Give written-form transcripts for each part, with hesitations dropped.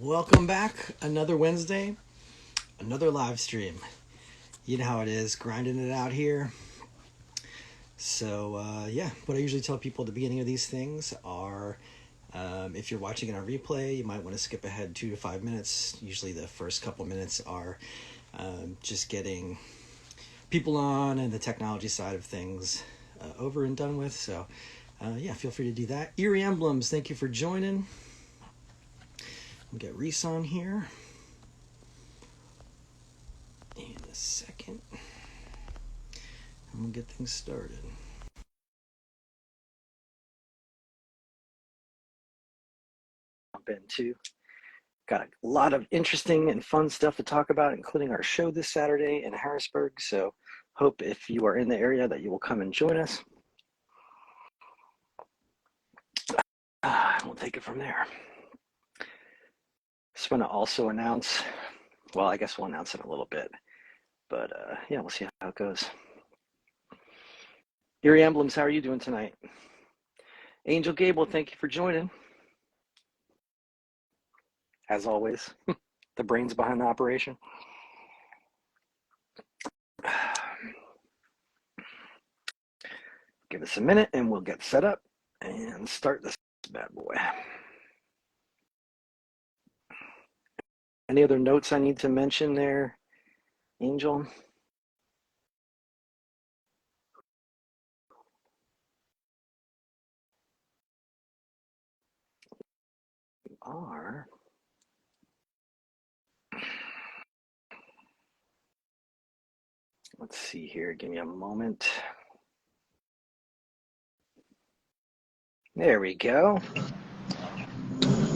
Welcome back. Another Wednesday, another live stream. You know how it is, grinding it out here. So, what I usually tell people at the beginning of these things are if you're watching it on replay, you might want to skip ahead 2 to 5 minutes. Usually, the first couple minutes are just getting people on and the technology side of things over and done with. So, feel free to do that. Eerie Emblems, thank you for joining. We'll get Resse on here in a second, and we'll get things started. Jump into. Got a lot of interesting and fun stuff to talk about, including our show this Saturday in Harrisburg. So hope if you are in the area that you will come and join us. We'll take it from there. Just want to also announce, well, I guess we'll announce it in a little bit, but we'll see how it goes. Eerie Emblems, how are you doing tonight? Angel Gable, thank you for joining. As always, the brains behind the operation. Give us a minute and we'll get set up and start this bad boy. Any other notes I need to mention there, Angel? Let's see here, give me a moment. There we go.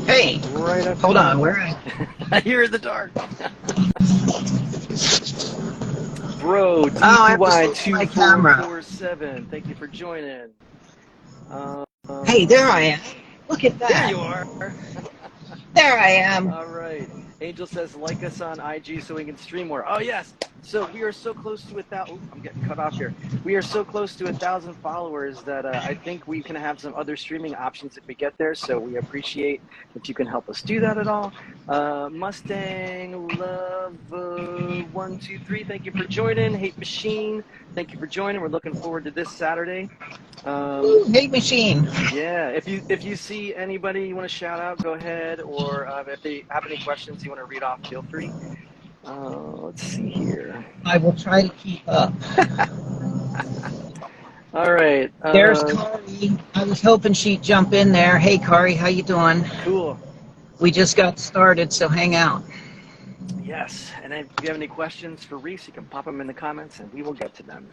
Hey, right up. Hold on, where I hear in the dark. Bro, DY2447, thank you for joining. Hey, there I am. Look at that. There you are. There I am. All right. Angel says, like us on IG so we can stream more. Oh, yes. So we are so close to 1,000. I'm getting cut off here. We are so close to 1,000 followers that I think we can have some other streaming options if we get there. So we appreciate if you can help us do that at all. Mustang Love 123, thank you for joining. Hate Machine, thank you for joining. We're looking forward to this Saturday. Hate Machine. Yeah, if you see anybody you want to shout out, go ahead. Or if they have any questions you want to read off, feel free. Let's see here. I will try to keep up. All right. There's Kari. I was hoping she'd jump in there. Hey, Kari, how you doing? Cool. We just got started, so hang out. Yes, and if you have any questions for Resse, you can pop them in the comments, and we will get to them.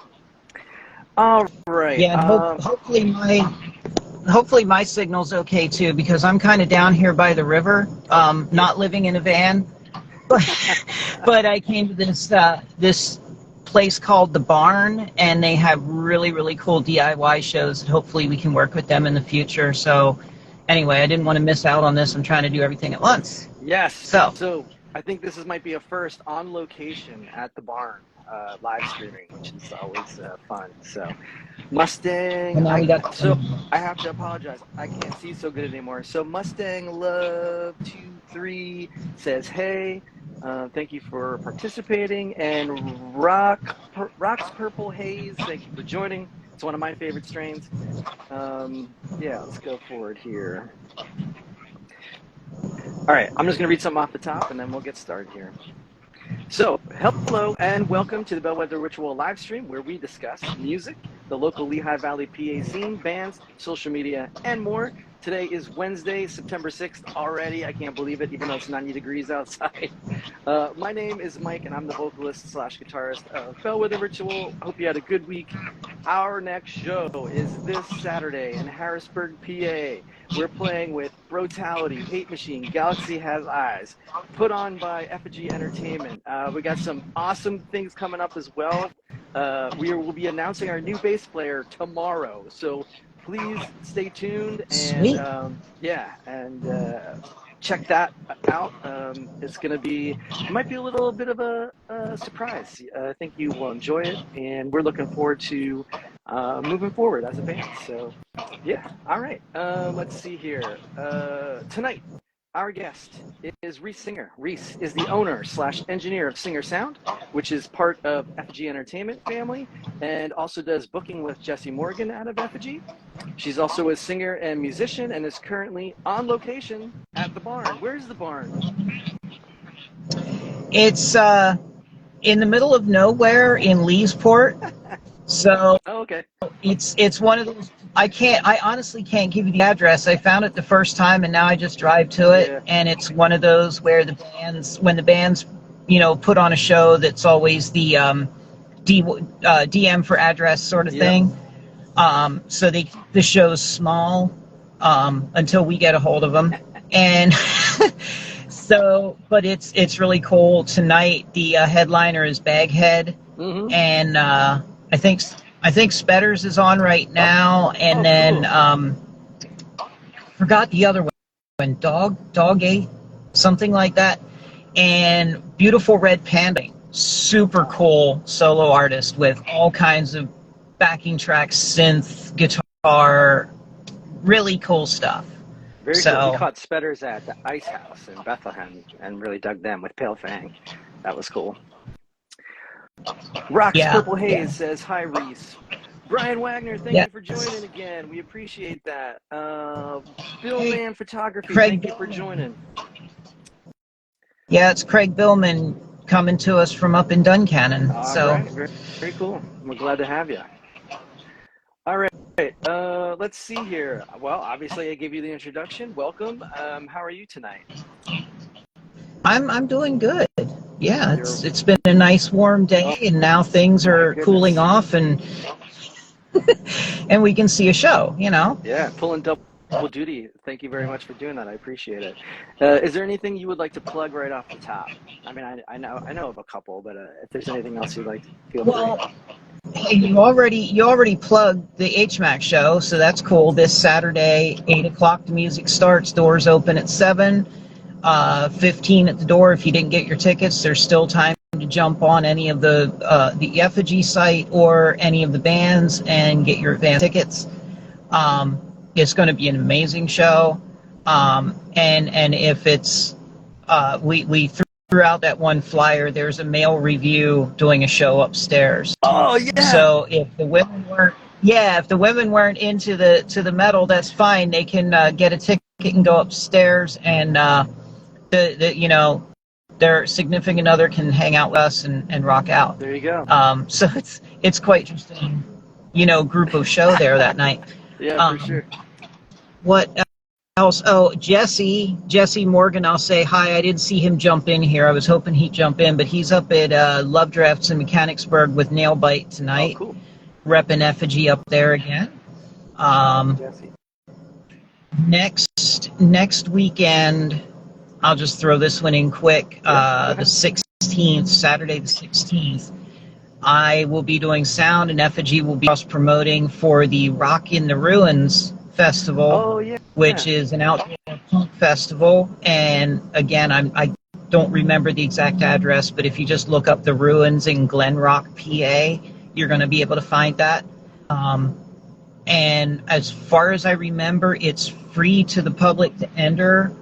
All right. Yeah, hopefully my signal's okay too, because I'm kind of down here by the river, not living in a van, but I came to this place called The Barn, and they have really, really cool DIY shows. Hopefully we can work with them in the future. So anyway, I didn't want to miss out on this. I'm trying to do everything at once. Yes. So I think this might be a first on location at The Barn. Live streaming, which is always fun. So Mustang, I have to apologize, I can't see so good anymore. So Mustang Love 23 says hey, thank you for participating. And Rock's Purple Haze, thank you for joining. It's one of my favorite strains. Let's go forward here. All right, I'm just gonna read something off the top and then we'll get started here. So, hello and welcome to the Bellwether Ritual live stream, where we discuss music, the local Lehigh Valley PA scene, bands, social media, and more. Today is Wednesday, September 6th already. I can't believe it, even though it's 90 degrees outside. My name is Mike, and I'm the vocalist / guitarist of Bellwether Ritual. Hope you had a good week. Our next show is this Saturday in Harrisburg, PA. We're playing with Brutality, Hate Machine, Galaxy Has Eyes, put on by Effigy Entertainment. We got some awesome things coming up as well. We will be announcing our new bass player tomorrow, so please stay tuned and check that out. It's going to be, it might be a little bit of a surprise. I think you will enjoy it, and we're looking forward to moving forward as a band. So, yeah, all right. Let's see here. Tonight, our guest is Resse Singer. Resse is the owner / engineer of Singer Sound, which is part of Effigy Entertainment family, and also does booking with Jesse Morgan out of Effigy. She's also a singer and musician, and is currently on location at the barn. Where's the barn? It's in the middle of nowhere in Leesport. So Oh, okay. it's one of those. I honestly can't give you the address. I found it the first time, and now I just drive to it. Yeah. And it's one of those where when the bands, put on a show, that's always the DM for address sort of thing. So they keep the shows small until we get a hold of them, and so. But it's really cool. Tonight the headliner is Baghead, and I think Spetters is on right now, and then cool. Forgot the other one, Dog 8, something like that, and Beautiful Red Panda, super cool solo artist with all kinds of backing tracks, synth, guitar, really cool stuff. Very cool. We caught Spetters at the Ice House in Bethlehem and really dug them with Pale Fang. That was cool. Rocks Purple Haze says, "Hi, Resse. Brian Wagner, thank you for joining again. We appreciate that. Billman Photography, thank you for joining." Yeah, it's Craig Billman coming to us from up in Duncannon. All right. Very, very cool. We're glad to have you. All right. Let's see here. Well, obviously I gave you the introduction. Welcome. How are you tonight? I'm doing good. Yeah, it's been a nice warm day, and now things are cooling off, and and we can see a show. Yeah, pulling double duty. Thank you very much for doing that. I appreciate it. Is there anything you would like to plug right off the top? I mean, I know of a couple, but if there's anything else you'd like to feel free. Hey, you already plugged the HMAC show, so that's cool. This Saturday, 8 o'clock, the music starts. Doors open at 7. 15 at the door. If you didn't get your tickets, there's still time to jump on any of the Effigy site or any of the bands and get your advance tickets. It's going to be an amazing show. And if it's we threw out that one flyer. There's a male review doing a show upstairs. Oh yeah. So if the women weren't into the metal, that's fine. They can get a ticket and go upstairs, and their significant other can hang out with us and rock out. There you go. So it's quite interesting, group of show there that night. Yeah, for sure. What else? Oh, Jesse Morgan, I'll say hi. I didn't see him jump in here. I was hoping he'd jump in, but he's up at Love Drafts in Mechanicsburg with Nailbite tonight. Oh, cool. Repping Effigy up there again. Jesse. Next weekend, I'll just throw this one in quick. The 16th, Saturday the 16th, I will be doing sound, and Effigy will be cross-promoting for the Rock in the Ruins Festival, which is an outdoor punk festival. And again, I don't remember the exact address, but if you just look up the Ruins in Glen Rock, PA, you're going to be able to find that. And as far as I remember, it's free to the public to enter.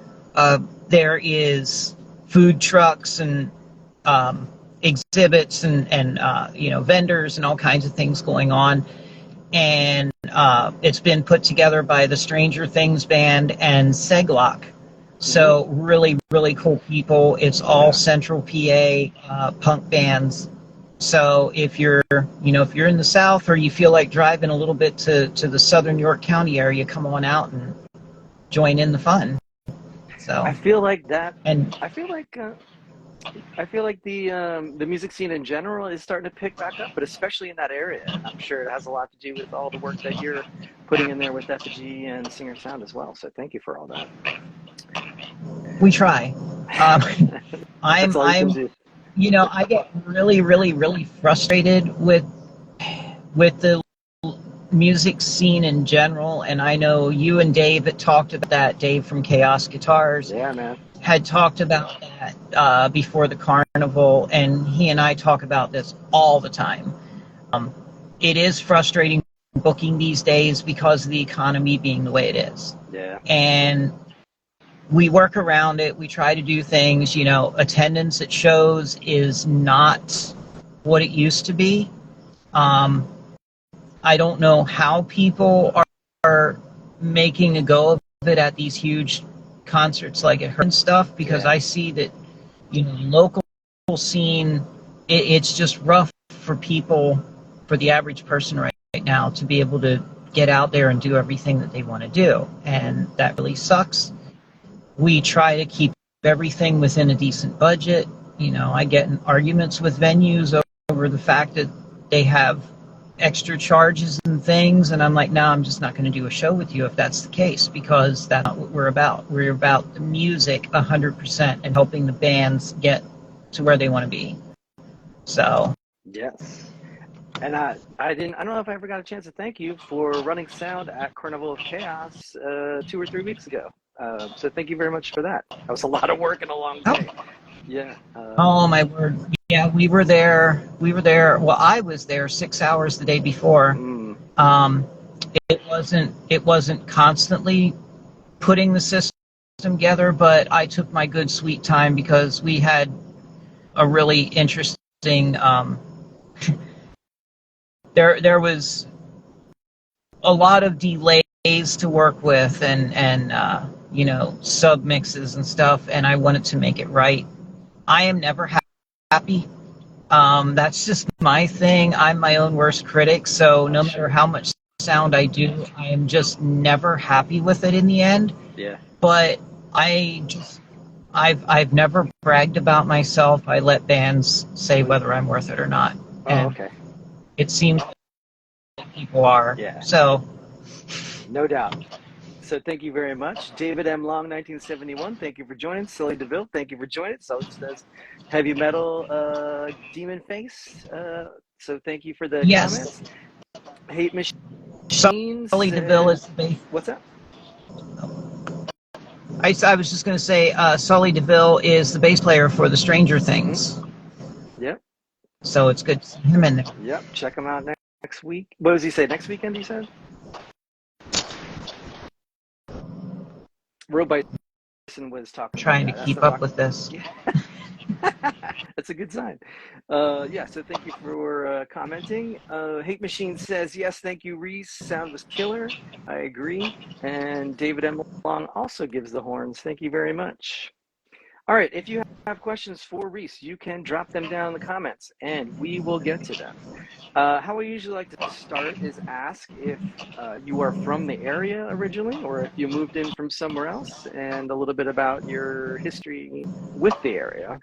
There is food trucks and exhibits and vendors and all kinds of things going on. And it's been put together by the Stranger Things band and Seglock. So really, really cool people. It's all Central PA punk bands. So if you're in the South, or you feel like driving a little bit to the Southern York County area, come on out and join in the fun. So I feel like that, and I feel like the music scene in general is starting to pick back up, but especially in that area. And I'm sure it has a lot to do with all the work that you're putting in there with Effigy and Singer Sound as well. So thank you for all that. We try. I get really, really, really frustrated with the music scene in general, and I know you and Dave had talked about that. Dave from Chaos Guitars, had talked about that before the carnival, and he and I talk about this all the time. It is frustrating booking these days because of the economy being the way it is. Yeah. And we work around it. We try to do things. Attendance at shows is not what it used to be. I don't know how people are making a go of it at these huge concerts like at her and stuff, because I see that, local scene, it's just rough for people, for the average person right now, to be able to get out there and do everything that they want to do. And that really sucks. We try to keep everything within a decent budget. I get in arguments with venues over the fact that they have extra charges and things, and I'm like, no, I'm just not going to do a show with you if that's the case, because that's not what we're about. We're about the music 100% and helping the bands get to where they want to be. So Yes. And I don't know if I ever got a chance to thank you for running sound at Carnival of Chaos 2 or 3 weeks ago. So thank you very much for that. That was a lot of work and a long day. Yeah. Oh my word. Yeah, we were there. Well, I was there 6 hours the day before. It wasn't constantly putting the system together, but I took my good sweet time because we had a really interesting. There was a lot of delays to work with, and sub mixes and stuff, and I wanted to make it right. I am never happy. That's just my thing. I'm my own worst critic, so no matter how much sound I do, I am just never happy with it in the end. Yeah. But I've never bragged about myself. I let bands say whether I'm worth it or not. Oh, okay. It seems that people are. Yeah. So. No doubt. So thank you very much. David M. Long, 1971, thank you for joining. Sully DeVille, thank you for joining. Sully says heavy metal demon face. So thank you for the comments. Hate Machines. Sully DeVille is the bass. What's that? I was just going to say Sully DeVille is the bass player for the Stranger Things. Yep. So it's good to see him in there. Yep. Check him out next week. What does he say? Next weekend, he said? Real Bison was talking trying to keep up with this. Yeah. That's a good sign. Yeah, so thank you for commenting. Hate Machine says, yes, thank you, Resse. Sound was killer. I agree. And David M. Long also gives the horns. Thank you very much. All right, if you have questions for Resse, you can drop them down in the comments, and we will get to them. How I usually like to start is ask if you are from the area originally, or if you moved in from somewhere else, and a little bit about your history with the area.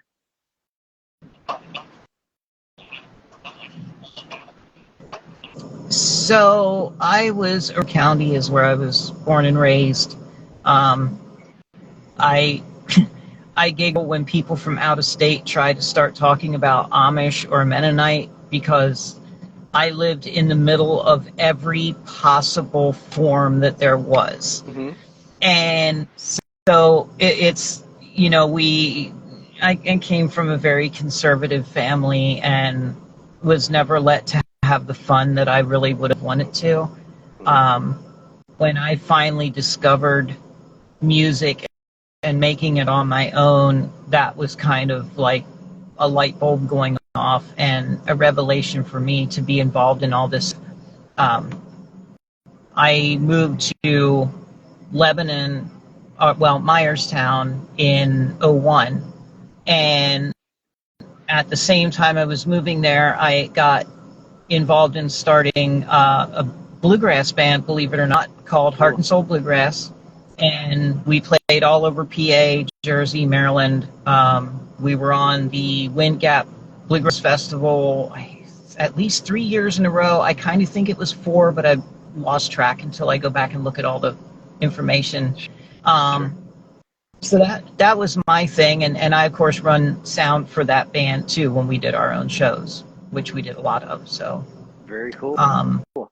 So Earl County is where I was born and raised. I giggle when people from out of state try to start talking about Amish or Mennonite, because I lived in the middle of every possible form that there was. Mm-hmm. And so it's, I came from a very conservative family and was never let to have the fun that I really would have wanted to. When I finally discovered music and making it on my own, that was kind of like a light bulb going off and a revelation for me to be involved in all this. I moved to Lebanon, Myerstown in 2001, and at the same time I was moving there, I got involved in starting a bluegrass band, believe it or not, called Heart and Soul Bluegrass. And we played all over PA, Jersey, Maryland. We were on the Wind Gap Bluegrass Festival at least 3 years in a row. I kind of think it was 4, but I lost track until I go back and look at all the information. So that was my thing. And I, of course, run sound for that band, too, when we did our own shows, which we did a lot of. So very cool. Cool.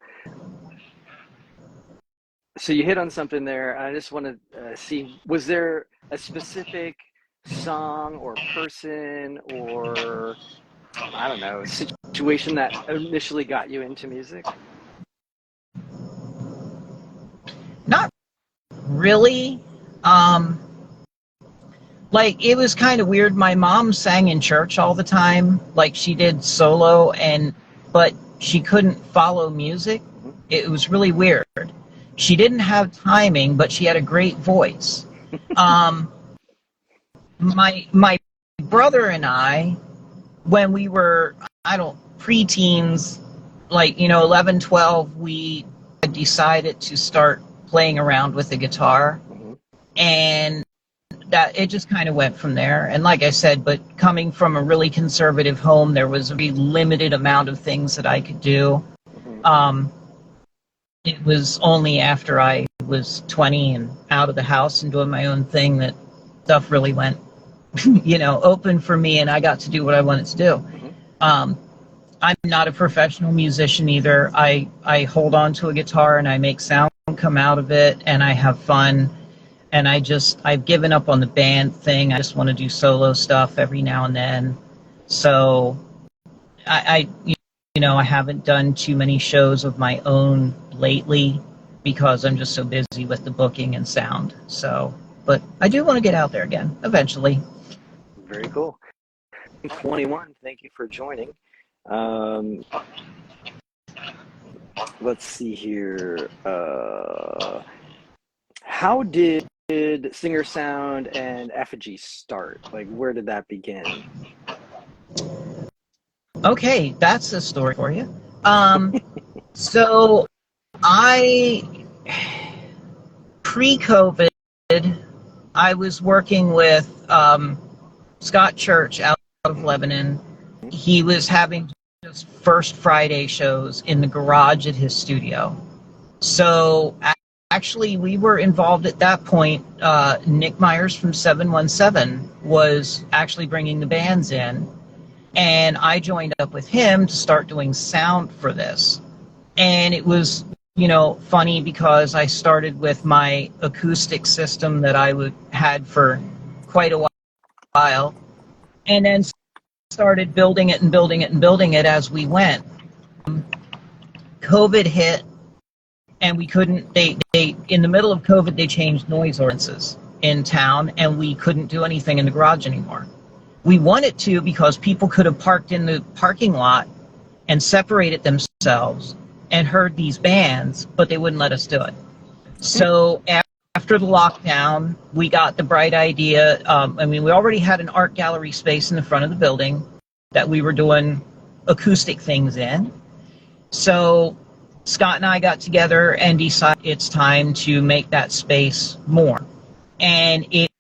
So you hit on something there. I just want to see, was there a specific song or person or, I don't know, situation that initially got you into music? Not really. like, it was kind of weird. My mom sang in church all the time, like she did solo, but she couldn't follow music. It was really weird. She didn't have timing, but she had a great voice. My brother and I, when we were, preteens, like, 11, 12, we had decided to start playing around with the guitar. And that it just kind of went from there. And like I said, but coming from a really conservative home, there was a very limited amount of things that I could do. It was only after I was 20 and out of the house and doing my own thing that stuff really went, open for me, and I got to do what I wanted to do. I'm not a professional musician either. I hold on to a guitar and I make sound come out of it, and I have fun. And I've given up on the band thing. I just want to do solo stuff every now and then. So I haven't done too many shows of my own lately because I'm just so busy with the booking and sound. So, but I do want to get out there again eventually. Very cool. 21, thank you for joining. Let's see here. How did Singer Sound and Effigy start? Like, where did that begin? Okay, that's a story for you. So pre-COVID, I was working with Scott Church out of Lebanon. He was having his first Friday shows in the garage at his studio. So actually, we were involved at that point. Nick Myers from 717 was actually bringing the bands in, and I joined up with him to start doing sound for this. And it was, funny because I started with my acoustic system that I had for quite a while, and then started building it and building it and building it as we went. COVID hit. And we couldn't, they in the middle of COVID, they changed noise ordinances in town, and we couldn't do anything in the garage anymore. We wanted to because people could have parked in the parking lot and separated themselves and heard these bands, but they wouldn't let us do it. So after the lockdown, we got the bright idea. We already had an art gallery space in the front of the building that we were doing acoustic things in. So Scott and I got together and decided it's time to make that space more. And it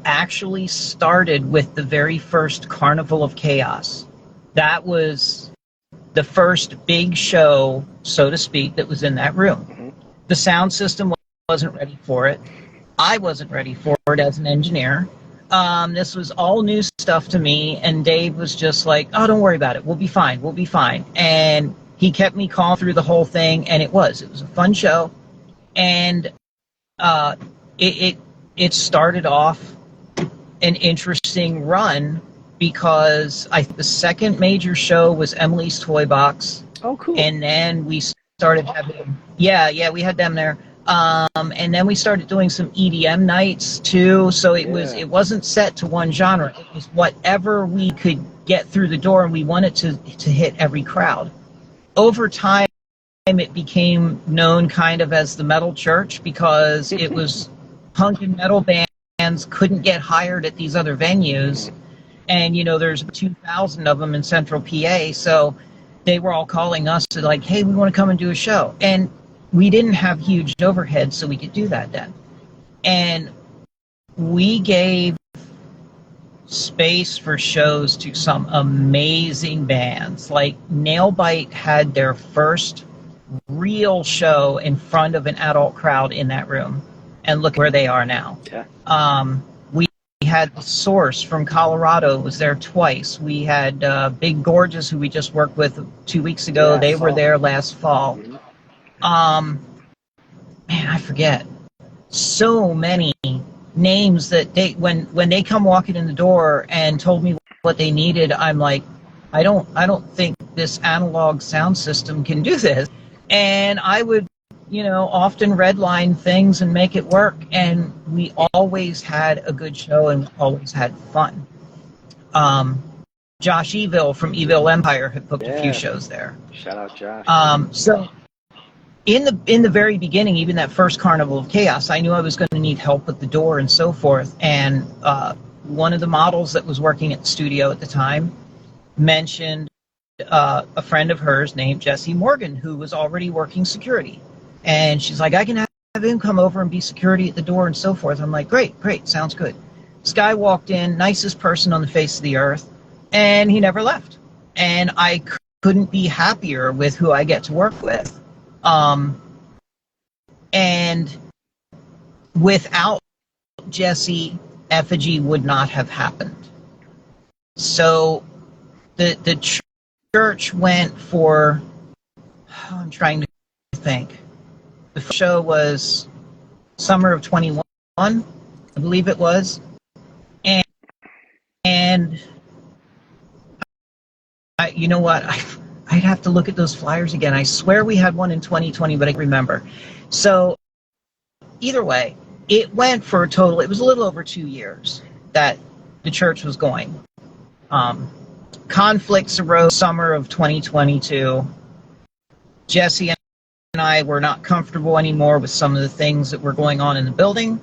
actually started with the very first Carnival of Chaos. That was the first big show, so to speak, that was in that room. The sound system wasn't ready for it. I wasn't ready for it as an engineer. This was all new stuff to me, and Dave was just like, oh, don't worry about it. We'll be fine. We'll be fine. And he kept me calm through the whole thing, and it was a fun show. And it started off an interesting run because the second major show was Emily's Toy Box. Oh, cool. And then we started having, we had them there. And then we started doing some EDM nights too. So it wasn't set to one genre. It was whatever we could get through the door, and we wanted to hit every crowd. Over time, it became known kind of as the metal church because it was punk and metal bands couldn't get hired at these other venues. And, there's 2,000 of them in central PA. So they were all calling us to like, hey, we want to come and do a show. And we didn't have huge overhead, so we could do that then. And we gave space for shows to some amazing bands. Like Nailbite had their first real show in front of an adult crowd in that room, and look where they are now. We had The Source from Colorado was there twice. We had Big Gorgeous, who we just worked with 2 weeks ago. They were there last fall. Man, I forget so many names that when they come walking in the door and told me what they needed, I'm like, I don't think this analog sound system can do this. And I would often redline things and make it work. And we always had a good show and always had fun. Josh Evil from Evil Empire had booked a few shows there. Shout out Josh. So in the very beginning, even that first Carnival of Chaos, I knew I was going to need help with the door and so forth. And one of the models that was working at the studio at the time mentioned a friend of hers named Jesse Morgan, who was already working security. And she's like, I can have him come over and be security at the door and so forth. I'm like, great, sounds good. This guy walked in, nicest person on the face of the earth, and he never left. And I couldn't be happier with who I get to work with. And without Jesse, Effigy would not have happened. So the church went for, I'm trying to think. The show was summer of 21, I believe it was. And you know what? I'd have to look at those flyers again. I swear we had one in 2020, but I can't remember. So either way, it went for a total, it was a little over 2 years that the church was going. Conflicts arose summer of 2022. Jesse and I were not comfortable anymore with some of the things that were going on in the building.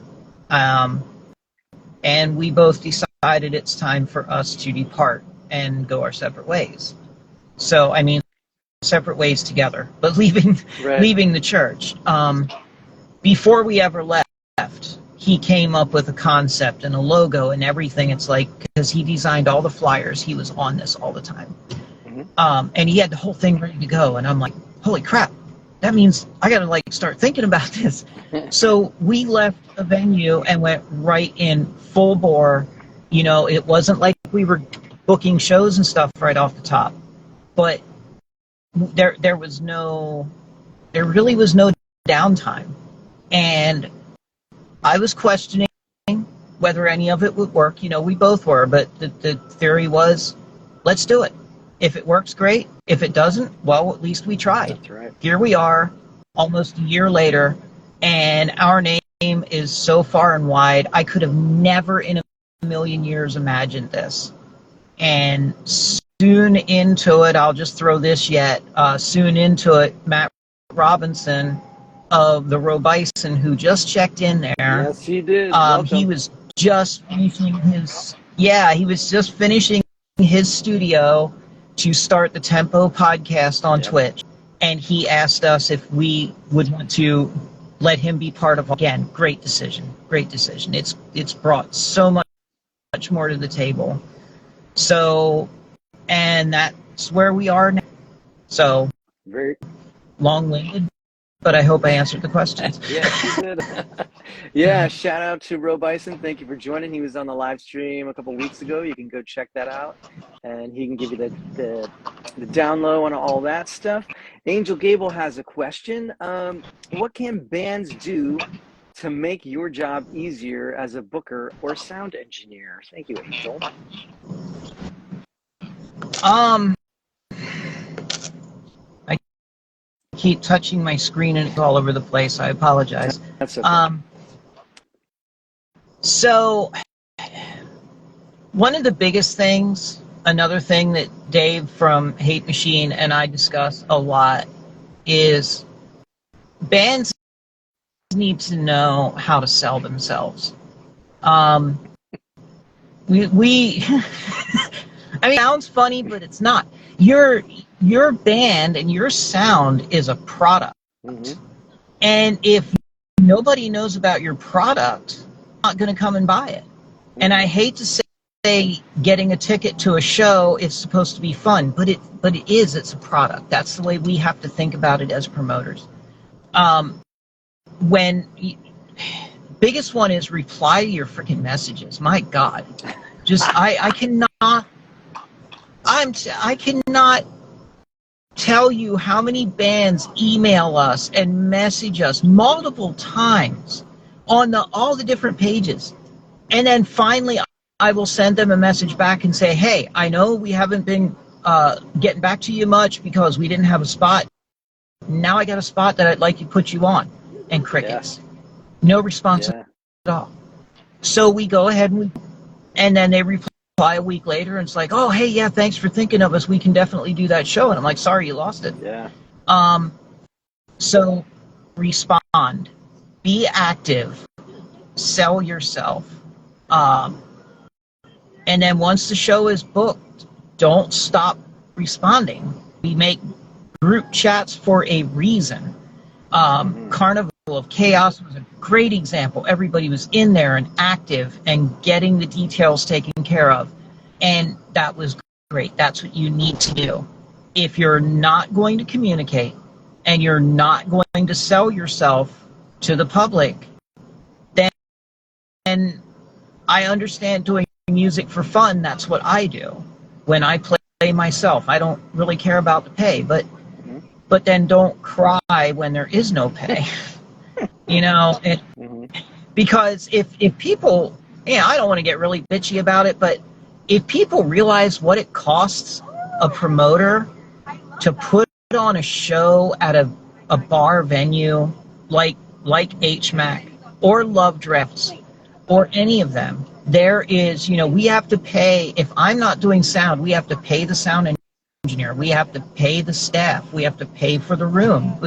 And we both decided it's time for us to depart and go our separate ways. So, I mean, separate ways together, but leaving the church. Before we ever left, he came up with a concept and a logo and everything. It's like, because he designed all the flyers, he was on this all the time. And he had the whole thing ready to go. And I'm like, holy crap, that means I got to start thinking about this. So we left a venue and went right in full bore. It wasn't like we were booking shows and stuff right off the top, but there really was no downtime. And I was questioning whether any of it would work. We both were, but the theory was, let's do it. If it works, great. If it doesn't, well, at least we tried. That's right. Here we are, almost a year later, and our name is so far and wide. I could have never in a million years imagined this. And soon into it, I'll just throw this yet, soon into it, Matt Robinson of the Robison, who just checked in there. Yes, he did. He was just finishing his studio to start the Tempo podcast on Twitch. And he asked us if we would want to let him be part of, again, great decision. It's brought so much more to the table. So, and that's where we are now. So, very long-winded, but I hope I answered the questions. Yes, you did. Yeah, shout out to Robison. Thank you for joining. He was on the live stream a couple weeks ago. You can go check that out, and he can give you the down low on all that stuff. Angel Gable has a question. What can bands do to make your job easier as a booker or sound engineer? Thank you, Angel. I keep touching my screen and it's all over the place. I apologize. That's okay. So one of the biggest things, another thing that Dave from Hate Machine and I discuss a lot, is bands need to know how to sell themselves. We I mean, it sounds funny, but it's not. Your band and your sound is a product. And if nobody knows about your product, they're not going to come and buy it. And I hate to say getting a ticket to a show is supposed to be fun, but it is. It's a product. That's the way we have to think about it as promoters. Biggest one is reply to your freaking messages. My God, just I cannot tell you how many bands email us and message us multiple times on all the different pages, and then finally I will send them a message back and say, hey, I know we haven't been getting back to you much because we didn't have a spot now I got a spot that I'd like to put you on. And crickets. No response at all. So we go ahead and then they reply a week later and it's like, oh, hey, yeah, thanks for thinking of us. We can definitely do that show. And I'm like, sorry, you lost it. Yeah. So respond, be active, sell yourself. And then once the show is booked, don't stop responding. We make group chats for a reason. Carnival of Chaos was a great example. Everybody was in there and active and getting the details taken care of. And that was great. That's what you need to do. If you're not going to communicate and you're not going to sell yourself to the public, then I understand doing music for fun. That's what I do. When I play myself, I don't really care about the pay, but then don't cry when there is no pay. You know, because if people, I don't want to get really bitchy about it, but if people realize what it costs a promoter to put on a show at a bar venue like HMAC or Love Drifts or any of them, there is, we have to pay. If I'm not doing sound, we have to pay the sound engineer. We have to pay the staff. We have to pay for the room.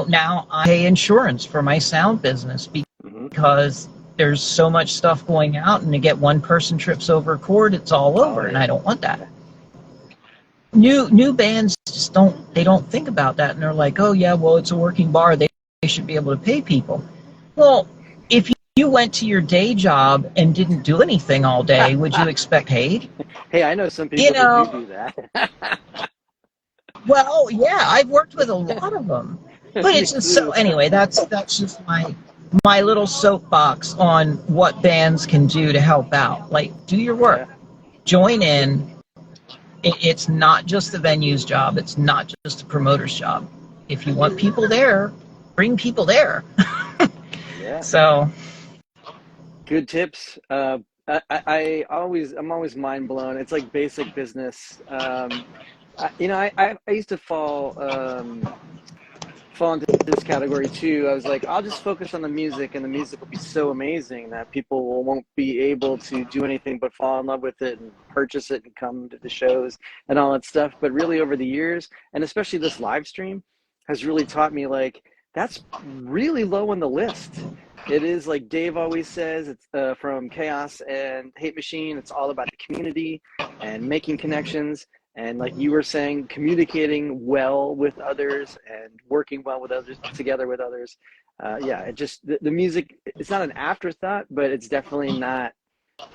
Now I pay insurance for my sound business because there's so much stuff going out, and to get one person trips over a cord, it's all over, and I don't want that. New bands just don't think about that, and they're like, oh yeah, well, it's a working bar. They should be able to pay people. Well, if you went to your day job and didn't do anything all day, would you expect paid? Hey, I know some people that do that. Well, yeah, I've worked with a lot of them. But it's just so, anyway, that's just my little soapbox on what bands can do to help out. Like, do your work. Join in. It's not just the venue's job. It's not just the promoter's job. If you want people there, bring people there. So. Good tips. I'm always mind blown. It's like basic business. I used to fall into this category too. I was like, I'll just focus on the music, and the music will be so amazing that people won't be able to do anything but fall in love with it and purchase it and come to the shows and all that stuff. But really over the years, and especially this live stream, has really taught me, like, that's really low on the list. It is, like Dave always says, it's from Chaos and Hate Machine, it's all about the community and making connections. And like you were saying, communicating well with others and working well with others, together with others. It just, the music, it's not an afterthought, but it's definitely not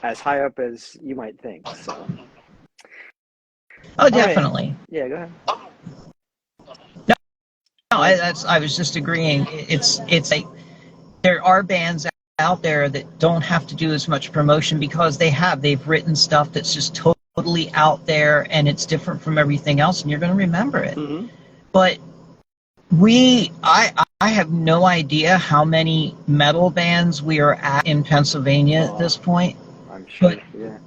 as high up as you might think. So. Oh, definitely. Right. Yeah, go ahead. No, I was just agreeing. It's like there are bands out there that don't have to do as much promotion because they've written stuff that's just totally out there and it's different from everything else, and you're going to remember it. But I have no idea how many metal bands we are at in Pennsylvania at this point. I'm sure. But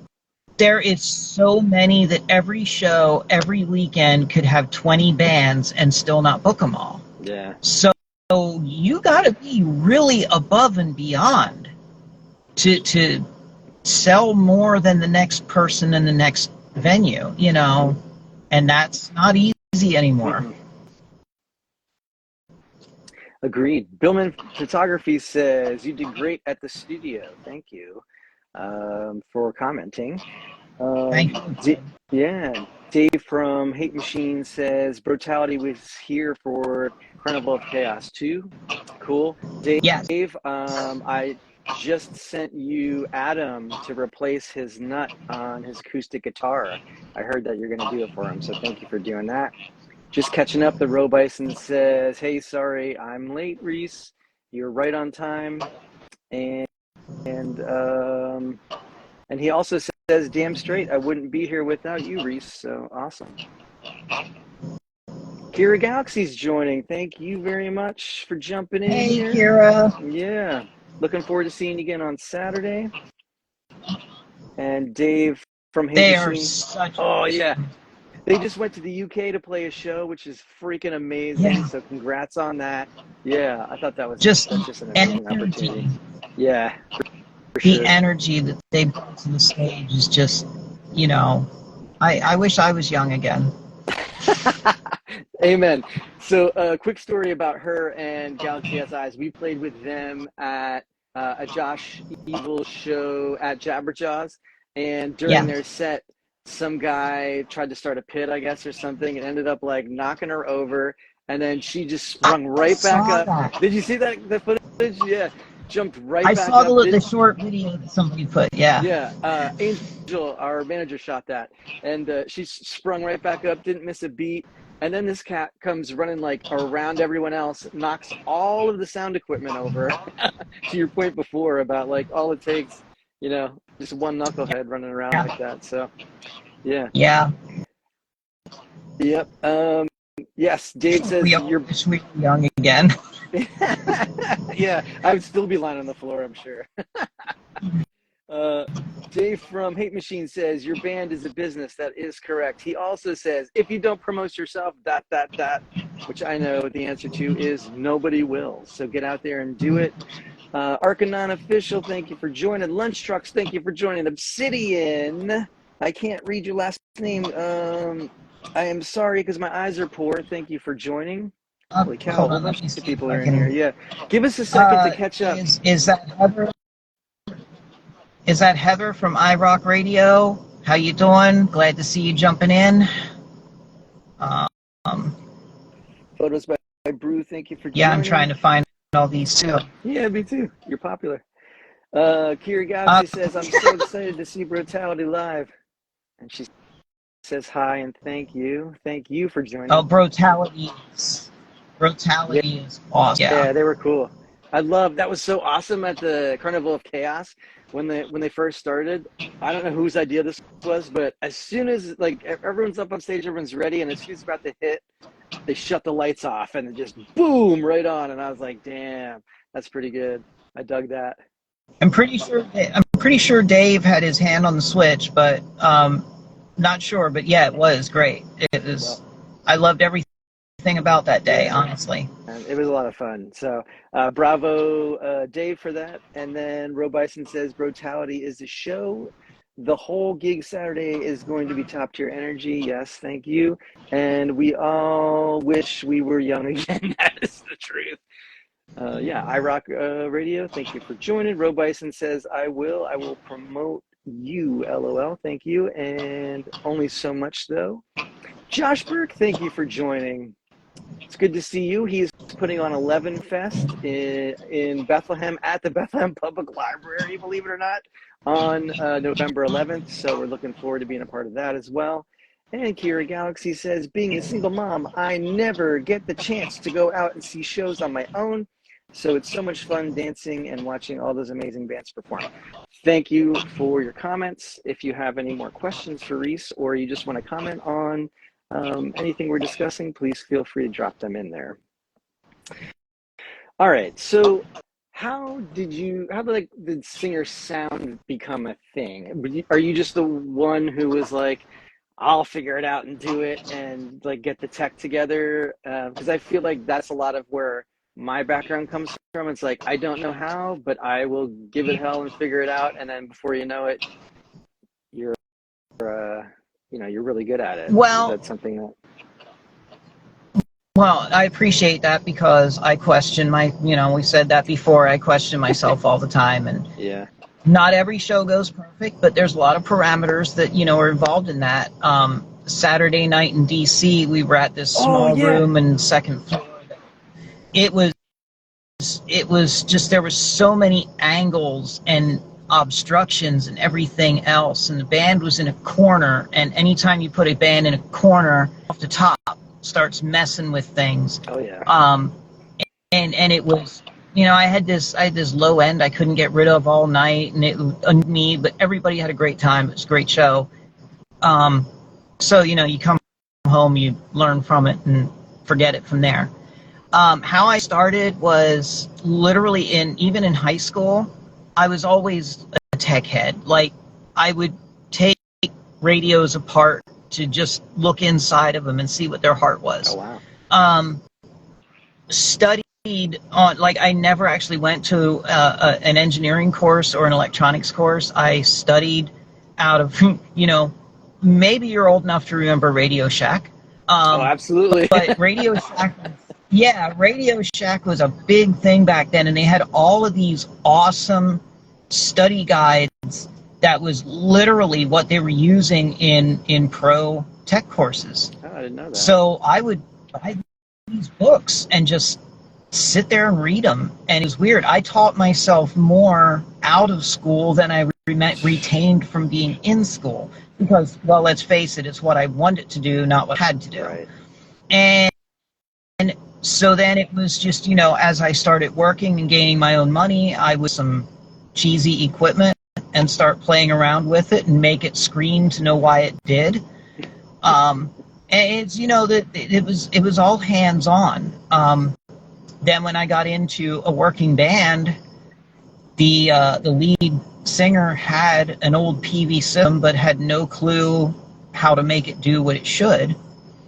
there is so many that every show, every weekend could have 20 bands and still not book them all. Yeah. So you got to be really above and beyond to sell more than the next person in the next venue, and that's not easy anymore. Agreed. Billman Photography says, you did great at the studio. Thank you for commenting. Thank you. Dave from Hate Machine says, Brutality was here for Carnival of Chaos too. Cool. Dave, yes. I just sent you Adam to replace his nut on his acoustic guitar. I heard that you're going to do it for him, so thank you for doing that. Just catching up, the Roe Bison says, hey, sorry, I'm late, Resse. You're right on time. And he also says, damn straight, I wouldn't be here without you, Resse. So awesome. Kira Galaxy's joining. Thank you very much for jumping in here. Hey, Kira. Yeah. Looking forward to seeing you again on Saturday. And Dave from Hate Machine. They are such. Oh, yeah. They just went to the UK to play a show, which is freaking amazing. Yeah. So congrats on that. Yeah, I thought that's Just an amazing energy. opportunity. Yeah, for The sure. energy that they bring to the stage is just, I wish I was young again. Amen. So, quick story about her and Galaxy Has Eyes. We played with them at a Josh Evil show at Jabberjaws, and during Yeah. their set, some guy tried to start a pit, I guess, or something, and ended up like knocking her over, and then she just sprung right back up. That. Did you see that the footage? Yeah, jumped right I back saw up. the short video that somebody put. Yeah. Yeah, Angel, our manager, shot that, and she sprung right back up, didn't miss a beat. And then this cat comes running like around everyone else, knocks all of the sound equipment over. To your point before about like all it takes, just one knucklehead running around like that. So, yeah. Yeah. Yep. Yes, Dave says you're young again. Yeah, I would still be lying on the floor, I'm sure. Dave from Hate Machine says, your band is a business. That is correct. He also says, if you don't promote yourself, which I know the answer to is nobody will. So get out there and do it. Arcanon Official, thank you for joining. Lunch Trucks, thank you for joining. Obsidian, I can't read your last name. I am sorry because my eyes are poor. Thank you for joining. Holy cow, a whole bunch of people are in here. Yeah. Give us a second to catch up. Is that Heather? Is that Heather from iRock Radio? How you doing? Glad to see you jumping in. Photos by Brew, thank you for joining. Yeah, I'm trying to find all these too. Yeah, me too. You're popular. Kira Galaxy says, I'm so excited to see Brutality live. And she says hi and thank you. Thank you for joining. Oh, Brutality is awesome. Yeah, they were cool. That was so awesome at the Carnival of Chaos when they first started. I don't know whose idea this was, but as soon as like everyone's up on stage, everyone's ready, and as she's about to hit, they shut the lights off and it just boom right on, and I was like, damn, that's pretty good. I dug that. I'm pretty sure Dave had his hand on the switch, but not sure. But yeah, it was great. It was. I loved everything about that day, honestly. And it was a lot of fun. So bravo, Dave, for that. And then Ro Bison says, Brutality is the show. The whole gig Saturday is going to be top tier energy. Yes, thank you. And we all wish we were young again. That is the truth. Yeah, iRock Radio, thank you for joining. Ro Bison says, I will promote you, LOL. Thank you. And only so much, though. Josh Burke, thank you for joining. It's good to see you. He's putting on 11 Fest in Bethlehem at the Bethlehem Public Library, believe it or not, on November 11th. So we're looking forward to being a part of that as well. And Kira Galaxy says, being a single mom, I never get the chance to go out and see shows on my own. So it's so much fun dancing and watching all those amazing bands perform. Thank you for your comments. If you have any more questions for Resse, or you just want to comment on anything we're discussing, please feel free to drop them in there. All right, so how did singer sound become a thing? Are you just the one who was like, I'll figure it out and do it and like get the tech together? Because I feel like that's a lot of where my background comes from. It's like, I don't know how, but I will give it hell and figure it out. And then before you know it, you're really good at it. Well, that's something that. Well, I appreciate that because I question we said that before, I question myself all the time. And yeah, not every show goes perfect, but there's a lot of parameters that, are involved in that. Saturday night in DC, we were at this small room and second floor. It was just, there were so many angles and obstructions and everything else, and the band was in a corner, and anytime you put a band in a corner, off the top starts messing with things. Oh yeah. And it was, I had this low end I couldn't get rid of all night, and it was me, but everybody had a great time. It was a great show. So you come home, you learn from it, and forget it from there. How I started was literally even in high school, I was always a tech head. Like, I would take radios apart to just look inside of them and see what their heart was. Oh, wow. Studied on, like, I never actually went to an engineering course or an electronics course. I studied out of, maybe you're old enough to remember Radio Shack. Oh, absolutely. But Radio Shack, yeah, Radio Shack was a big thing back then, and they had all of these awesome study guides that was literally what they were using in pro tech courses. Oh, I didn't know that. So I would buy these books and just sit there and read them. And it was weird. I taught myself more out of school than I retained from being in school. Because, well, let's face it, it's what I wanted to do, not what I had to do. Right. And so then it was just, as I started working and gaining my own money, I was some cheesy equipment and start playing around with it and make it scream to know why it did. And it's, that it was all hands-on. Then when I got into a working band, the lead singer had an old PV system but had no clue how to make it do what it should.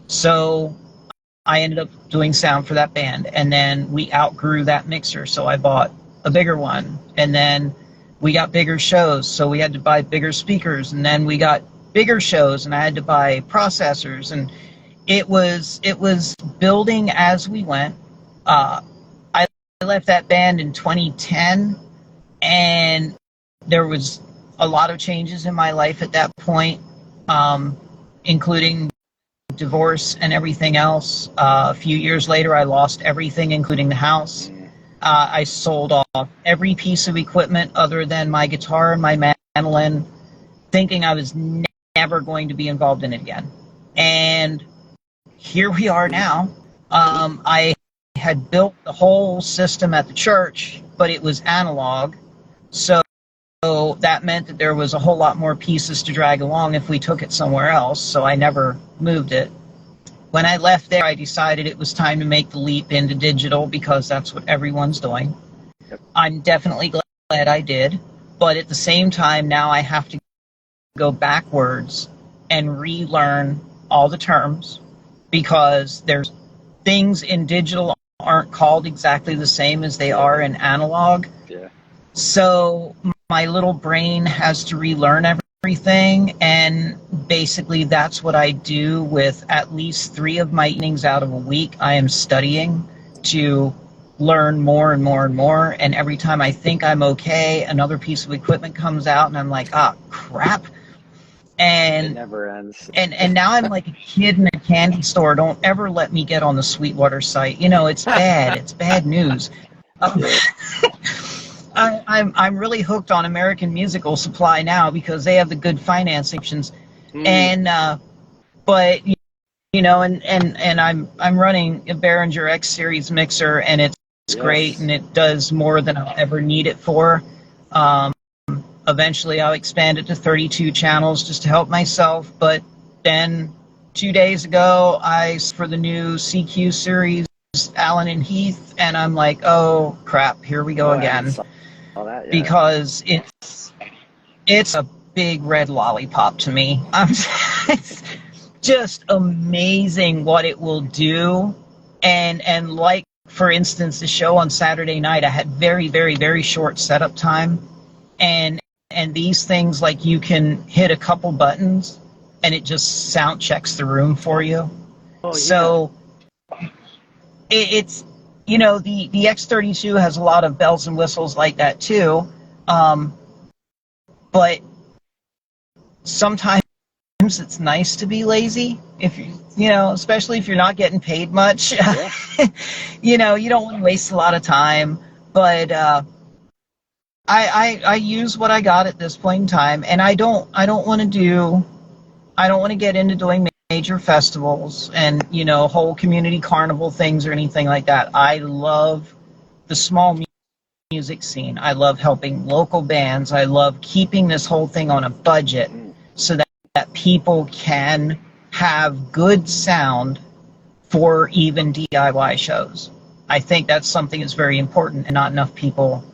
So I ended up doing sound for that band, and then we outgrew that mixer, so I bought a bigger one. And then we got bigger shows, so we had to buy bigger speakers, and then we got bigger shows and I had to buy processors, and it was building as we went. I left that band in 2010, and there was a lot of changes in my life at that point, including divorce and everything else. A few years later, I lost everything, including the house. I sold off every piece of equipment other than my guitar and my mandolin, thinking I was never going to be involved in it again. And here we are now. I had built the whole system at the church, but it was analog. So that meant that there was a whole lot more pieces to drag along if we took it somewhere else, so I never moved it. When I left there, I decided it was time to make the leap into digital because that's what everyone's doing. Yep. I'm definitely glad I did, but at the same time, now I have to go backwards and relearn all the terms because there's things in digital aren't called exactly the same as they are in analog. Yeah. So my little brain has to relearn everything, and basically that's what I do with at least 3 of my evenings out of a week. I am studying to learn more and more and more, and every time I think I'm okay, another piece of equipment comes out and I'm like, crap. And it never ends. And now I'm like a kid in a candy store. Don't ever let me get on the Sweetwater site. It's bad. It's bad news. I'm really hooked on American Musical Supply now because they have the good financing options. And but and I'm running a Behringer X series mixer, and it's great, and it does more than I'll ever need it for. Eventually I'll expand it to 32 channels just to help myself, but then 2 days ago for the new CQ series, Allen and Heath, and I'm like, oh crap, here we go again. That, yeah. Because it's a big red lollipop to me. It's just amazing what it will do. And like, for instance, the show on Saturday night, I had very, very, very short setup time. And these things, like, you can hit a couple buttons and it just sound checks the room for you. Oh, yeah. So it's, the X32 has a lot of bells and whistles like that too. But sometimes it's nice to be lazy if especially if you're not getting paid much. Yeah. You don't want to waste a lot of time, but I use what I got at this point in time, and I don't want to get into doing major festivals and whole community carnival things or anything like that. I love the small music scene. I love helping local bands. I love keeping this whole thing on a budget so that people can have good sound for even DIY shows. I think that's something that's very important, and not enough people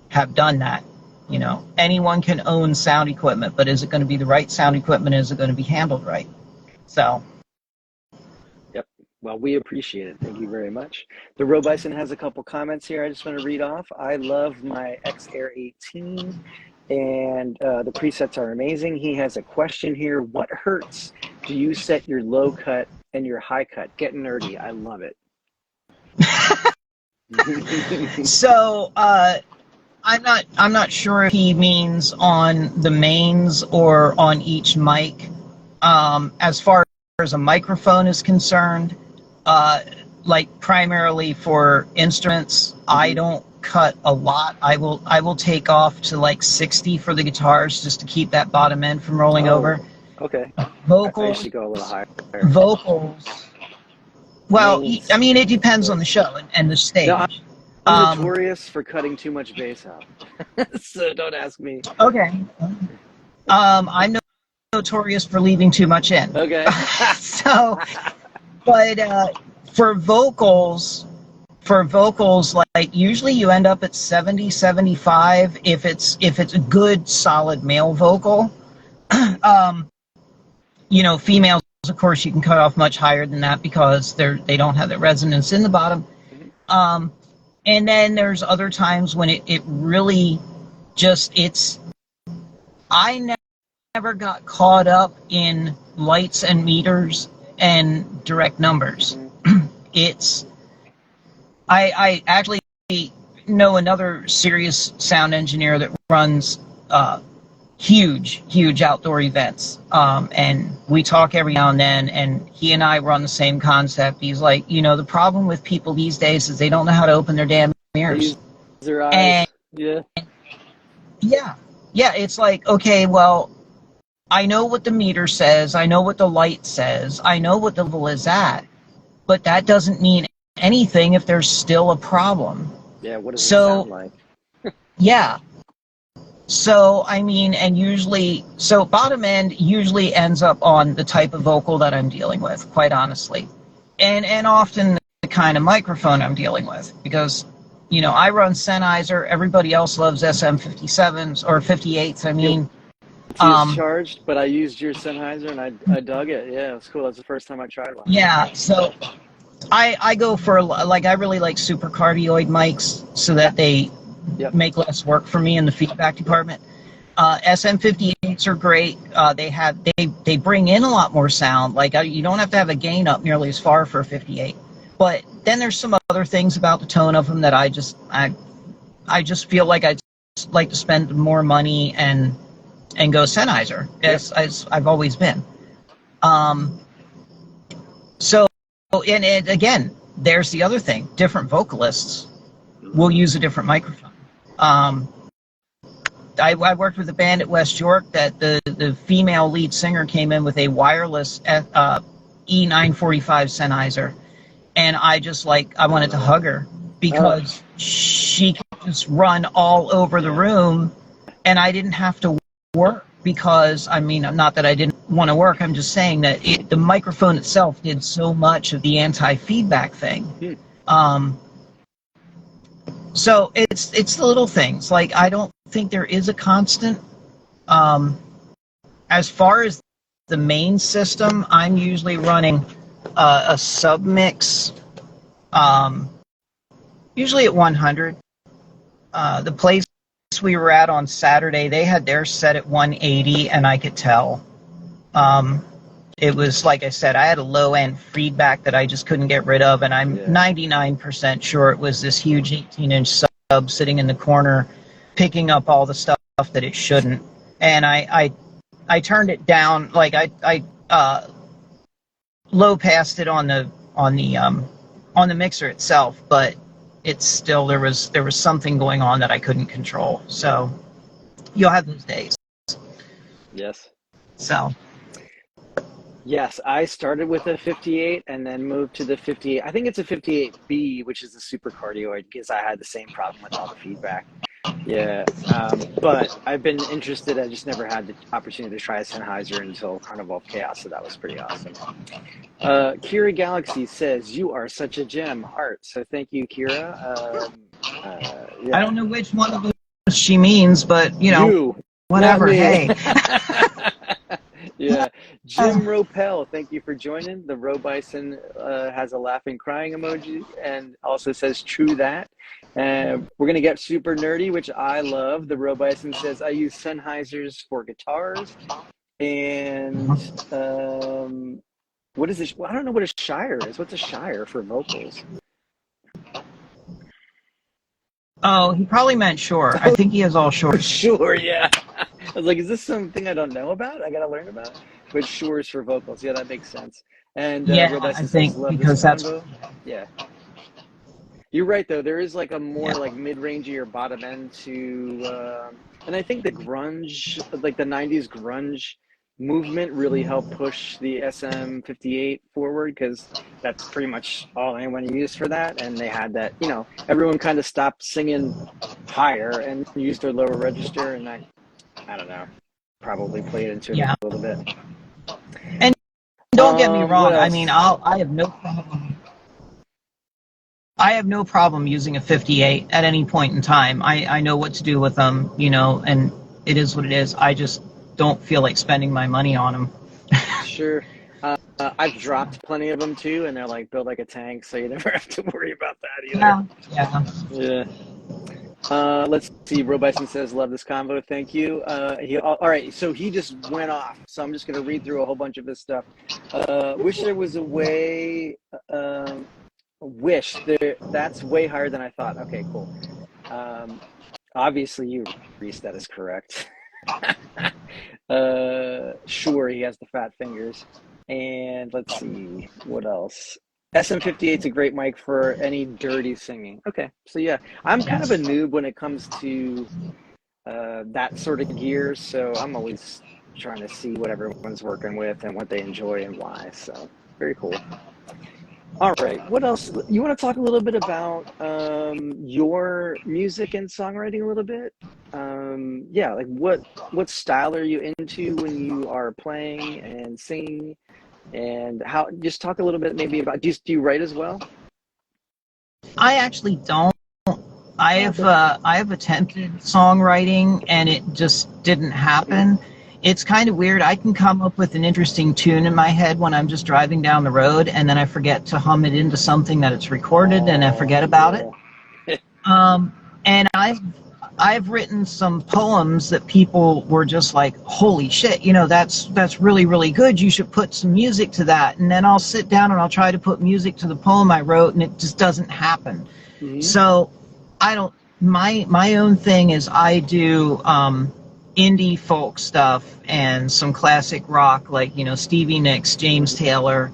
have done that. Anyone can own sound equipment, but is it going to be the right sound equipment? Is it going to be handled right? So. Yep. Well, we appreciate it. Thank you very much. The Robison has a couple comments here I just want to read off. I love my X-Air 18, and the presets are amazing. He has a question here. What hertz do you set your low cut and your high cut? Get nerdy. I love it. So I'm not sure if he means on the mains or on each mic. As far as a microphone is concerned, like primarily for instruments, I don't cut a lot. I will take off to like 60 for the guitars just to keep that bottom end from rolling over. Okay. Vocals. I usually go a little higher. Vocals. Well, Mains. I mean, it depends on the show and the stage. No, I'm notorious for cutting too much bass out, so don't ask me. Okay. I'm notorious for leaving too much in. Okay. So, but for vocals, like usually you end up at 70, 75 if it's a good solid male vocal. Females, of course, you can cut off much higher than that because they don't have the resonance in the bottom. And then there's other times when it really just I never got caught up in lights and meters and direct numbers. I actually know another serious sound engineer that runs huge outdoor events, and we talk every now and then, and he and I run the same concept. He's like, the problem with people these days is they don't know how to open their damn ears. Their eyes. And yeah, it's like, okay, well, I know what the meter says, I know what the light says, I know what the level is at, but that doesn't mean anything if there's still a problem. Yeah, what does it sound like? Yeah. So, I mean, so bottom end usually ends up on the type of vocal that I'm dealing with, quite honestly. And often the kind of microphone I'm dealing with, because, I run Sennheiser, everybody else loves SM57s, or 58s, I mean. It's charged, but I used your Sennheiser and I dug it. Yeah, it was cool. That was the first time I tried one. Yeah, so I go for, like, I really like super cardioid mics so that they make less work for me in the feedback department. SM58s are great. They bring in a lot more sound. Like, you don't have to have a gain up nearly as far for a 58. But then there's some other things about the tone of them that I just feel like I'd like to spend more money and go Sennheiser, as I've always been. So, and again, there's the other thing. Different vocalists will use a different microphone. I worked with a band at West York that the female lead singer came in with a wireless E945 Sennheiser, and I wanted to hug her because she could just run all over the room, and I didn't have to work because, I mean, not that I didn't want to work, I'm just saying that the microphone itself did so much of the anti-feedback thing. So it's the little things. Like, I don't think there is a constant. As far as the main system, I'm usually running a submix, usually at 100. The place we were at on Saturday, they had theirs set at 180, and I could tell. It was, like I said, I had a low-end feedback that I just couldn't get rid of, and I'm 99% sure it was this huge 18-inch sub sitting in the corner picking up all the stuff that it shouldn't. And I turned it down, like I low-passed it on the mixer itself, but it's still, there was something going on that I couldn't control. So you'll have those days. Yes. So. Yes, I started with a 58 and then moved to the 58. I think it's a 58B, which is the super cardioid, because I had the same problem with all the feedback. Yeah, but I've been interested. I just never had the opportunity to try a Sennheiser until Carnival of Chaos, so that was pretty awesome. Kira Galaxy says, "You are such a gem, Art." So thank you, Kira. Yeah. I don't know which one of us she means, but whatever. Hey. Yeah. Jim Ropel, thank you for joining. The Roe Bison has a laughing, crying emoji and also says true that. We're going to get super nerdy, which I love. The Roe Bison says, I use Sennheisers for guitars. And what is this? Well, I don't know what a Shire is. What's a Shire for vocals? Oh, he probably meant Shure. I think he has all Shure. Sure, yeah. I was like, is this something I don't know about? I got to learn about? But Shure's for vocals. Yeah, that makes sense. And Yeah, Roe I Bison think says, love because this that's combo. Yeah. You're right, though. There is like a more like mid-range or bottom end to, and I think the grunge, like the 90s grunge movement really helped push the SM58 forward because that's pretty much all anyone used for that. And they had that, everyone kind of stopped singing higher and used their lower register. And I don't know, probably played into it a little bit. And don't get me wrong. I mean, I have no problem using a 58 at any point in time. I know what to do with them, and it is what it is. I just don't feel like spending my money on them. Sure. I've dropped plenty of them too, and they're like built like a tank, so you never have to worry about that either. Yeah. Let's see. Roe Bison says, "Love this convo. Thank you." All right. So he just went off. So I'm just going to read through a whole bunch of his stuff. Wish there was a way. Wish there. That's way higher than I thought. Okay, cool. Obviously, you, Reese, that is correct. Sure, he has the fat fingers. And let's see, what else? SM58's a great mic for any dirty singing. Okay, so yeah, I'm kind of a noob when it comes to that sort of gear, so I'm always trying to see what everyone's working with and what they enjoy and why, so very cool. All right, what else? You want to talk a little bit about your music and songwriting a little bit? Yeah, like what style are you into when you are playing and singing, and how? Just talk a little bit maybe about. Do you write as well? I actually don't. I have attempted songwriting and it just didn't happen. It's kind of weird. I can come up with an interesting tune in my head when I'm just driving down the road, and then I forget to hum it into something that it's recorded, and I forget about it. And I've written some poems that people were just like, "Holy shit! That's really, really good. You should put some music to that." And then I'll sit down and I'll try to put music to the poem I wrote, and it just doesn't happen. Mm-hmm. So I don't. My own thing is I do indie folk stuff and some classic rock, like Stevie Nicks, James Taylor,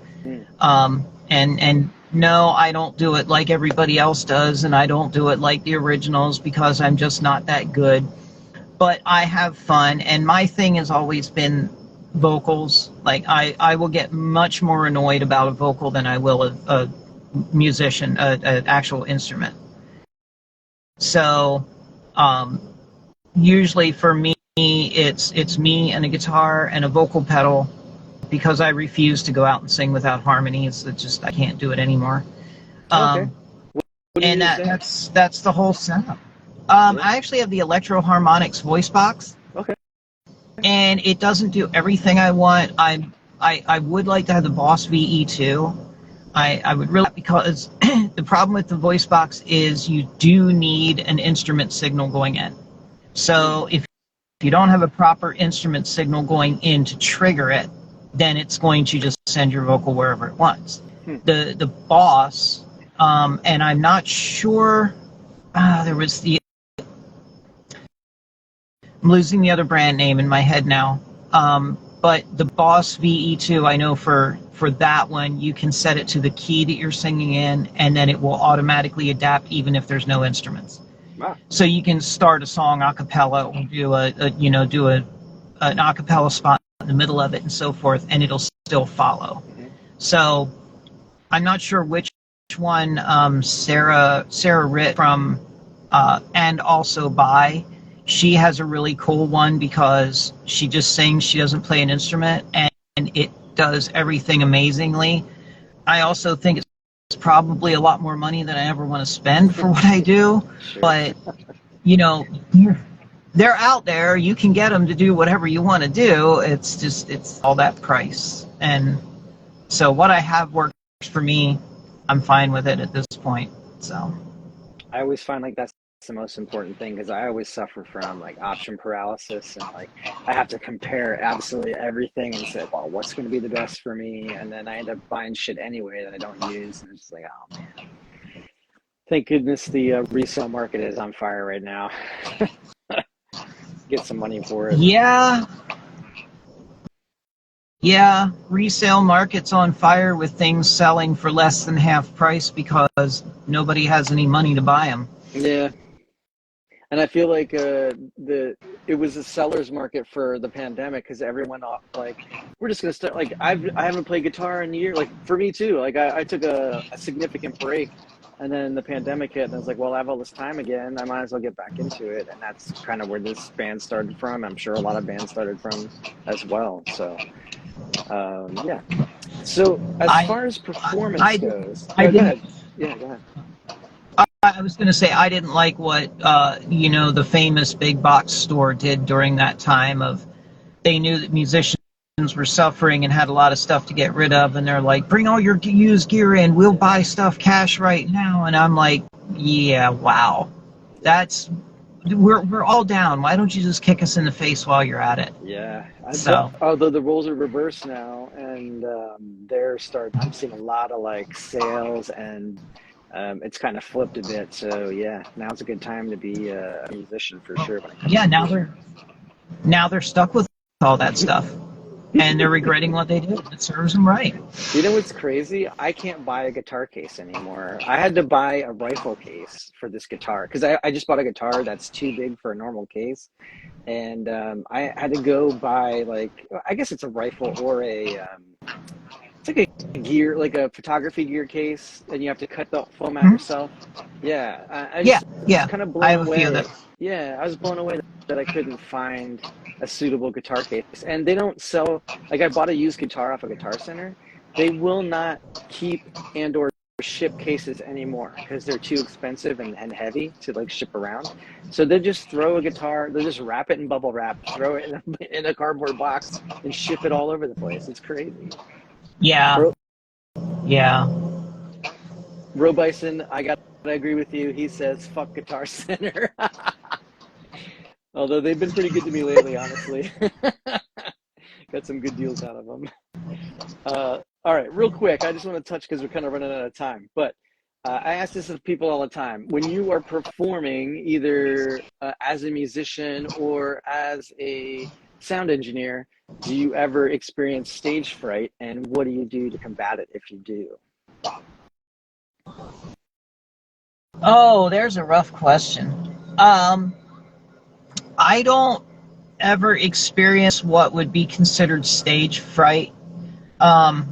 and no, I don't do it like everybody else does, and I don't do it like the originals because I'm just not that good. But I have fun, and my thing has always been vocals. Like I will get much more annoyed about a vocal than I will a musician, an actual instrument. So usually for me, it's me and a guitar and a vocal pedal, because I refuse to go out and sing without harmonies. It's just I can't do it anymore. Okay. And that's the whole setup. I actually have the Electro Harmonics voice box. Okay. And it doesn't do everything I want. I would like to have the Boss VE2. I would really, because the problem with the voice box is you do need an instrument signal going in. So if you don't have a proper instrument signal going in to trigger it, then it's going to just send your vocal wherever it wants. The Boss, and I'm not sure, there was I'm losing the other brand name in my head now, but the Boss VE2, I know for that one, you can set it to the key that you're singing in, and then it will automatically adapt even if there's no instruments. Wow. So you can start a song a cappella, or do an a cappella spot in the middle of it and so forth, and it'll still follow. Mm-hmm. So I'm not sure which one Sarah Ritt from and also by, she has a really cool one because she just sings, she doesn't play an instrument, and it does everything amazingly. I also think it's probably a lot more money than I ever want to spend for what I do. Sure. But they're out there. You can get them to do whatever you want to do. It's all that price. And so what I have works for me. I'm fine with it at this point. So I always find like that's the most important thing because I always suffer from like option paralysis and like I have to compare absolutely everything and say, well, what's going to be the best for me? And then I end up buying shit anyway that I don't use, and it's just like, oh man. Thank goodness the resale market is on fire right now. Get some money for it. yeah, yeah, resale market's on fire with things selling for less than half price because nobody has any money to buy them. Yeah, and I feel like it was a seller's market for the pandemic because everyone like we're just gonna start like I haven't played guitar in a year. Like for me too. Like I took a significant break, and then the pandemic hit, and I was like, well, I have all this time again. I might as well get back into it, and that's kind of where this band started from. I'm sure a lot of bands started from as well. So yeah. So as far as performance goes, go ahead. Yeah, go ahead. I was going to say I didn't like what the famous big box store did during that time. Of they knew that musicians were suffering and had a lot of stuff to get rid of, and they're like, bring all your used gear in, we'll buy stuff cash right now. And I'm like, yeah, wow, we're all down. Why don't you just kick us in the face while you're at it? Yeah. So Although the roles are reversed now, and I'm seeing a lot of like sales, and it's kind of flipped a bit. So yeah, now's a good time to be a musician for sure. yeah, now they're stuck with all that stuff, and they're regretting what they did. It serves them right. You know what's crazy? I can't buy a guitar case anymore. I had to buy a rifle case for this guitar because I just bought a guitar that's too big for a normal case. And I had to go buy like, I guess it's a rifle or it's like a gear, like a photography gear case, and you have to cut the foam out yourself. Yeah, I just kind of blown I have away. a few of those. Yeah, I was blown away that I couldn't find a suitable guitar case, and they don't sell. Like I bought a used guitar off a Guitar Center. They will not keep and/or ship cases anymore because they're too expensive and heavy to like ship around. So they just throw a guitar, they just wrap it in bubble wrap, throw it in a cardboard box, and ship it all over the place. It's crazy. Yeah. Yeah. Ro Bison, I agree with you. He says, fuck Guitar Center. Although they've been pretty good to me lately, honestly. Got some good deals out of them. All right, real quick, I just want to touch because we're kind of running out of time. But I ask this of people all the time. When you are performing, either as a musician or as a sound engineer, do you ever experience stage fright, and what do you do to combat it if you do? Oh, there's a rough question. I don't ever experience what would be considered stage fright. I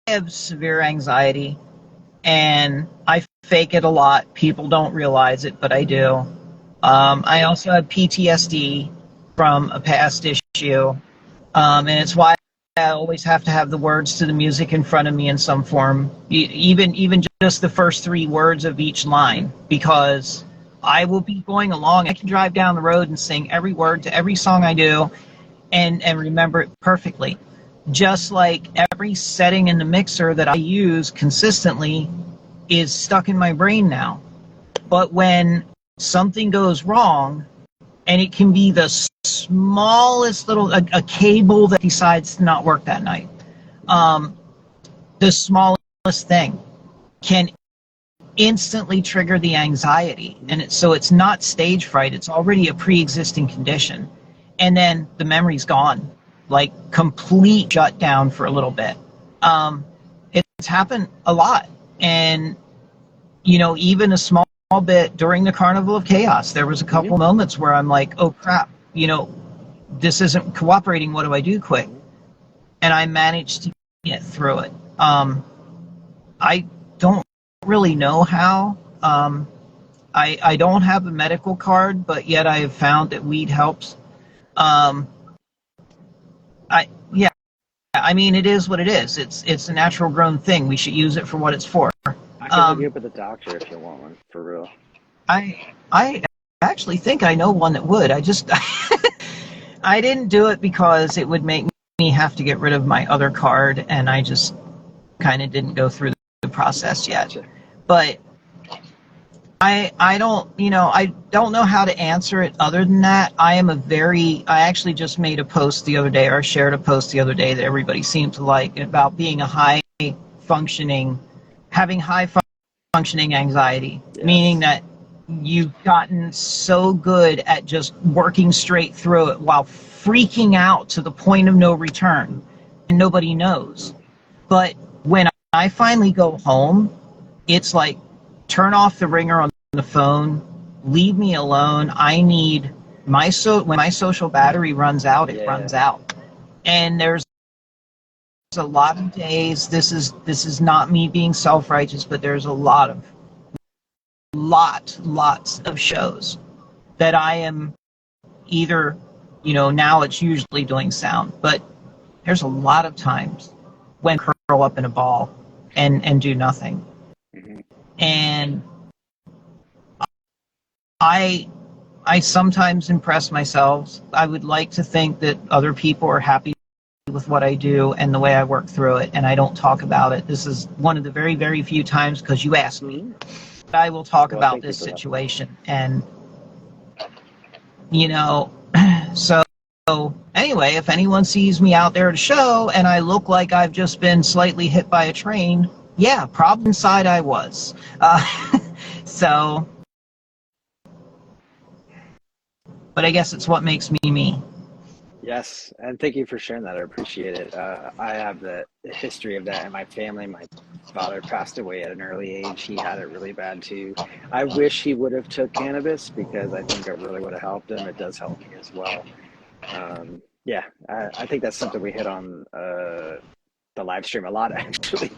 have severe anxiety, and I fake it a lot. People don't realize it, but I do. I also have PTSD from a past issue, and it's why I always have to have the words to the music in front of me in some form, even just the first 3 words of each line, because I will be going along. I can drive down the road and sing every word to every song I do and remember it perfectly. Just like every setting in the mixer that I use consistently is stuck in my brain now. But when something goes wrong, and it can be the smallest little, a cable that decides to not work that night, the smallest thing can instantly trigger the anxiety. And so it's not stage fright, it's already a pre-existing condition. And then the memory's gone, like complete shutdown for a little bit. It's happened a lot. And, even a small bit during the Carnival of Chaos, there was a couple moments where I'm like, oh crap, this isn't cooperating. What do I do quick? And I managed to get through it. I don't really know how. I don't have a medical card, but yet I have found that weed helps. I mean, it is what it is. It's a natural grown thing. We should use it for what it's for. I can hook you up with a doctor if you want one, for real. I actually think I know one that would. I just, I didn't do it because it would make me have to get rid of my other card, and I just kind of didn't go through the process yet. Gotcha. But I don't, I don't know how to answer it other than that. I actually just made a post the other day, or shared a post the other day that everybody seemed to like, about being having high functioning anxiety, Yes. meaning that you've gotten so good at just working straight through it while freaking out to the point of no return, and nobody knows. But when I finally go home, it's like, turn off the ringer on the phone, leave me alone. I need when my social battery runs out, it runs out. And there's a lot of days, this is not me being self-righteous, but there's lots of shows that I am either, now it's usually doing sound, but there's a lot of times when I curl up in a ball and do nothing. Mm-hmm. And I sometimes impress myself. I would like to think that other people are happy with what I do and the way I work through it, and I don't talk about it. This is one of the very, very few times, because you asked me, I will talk about this situation. And, so anyway, if anyone sees me out there at a show and I look like I've just been slightly hit by a train, yeah, probably inside I was. So, but I guess it's what makes me me. Yes, and thank you for sharing that. I appreciate it. I have the history of that in my family. My father passed away at an early age. He had it really bad too. I wish he would have took cannabis, because I think it really would have helped him. It does help me as well. Yeah, I think that's something we hit on the live stream a lot, actually,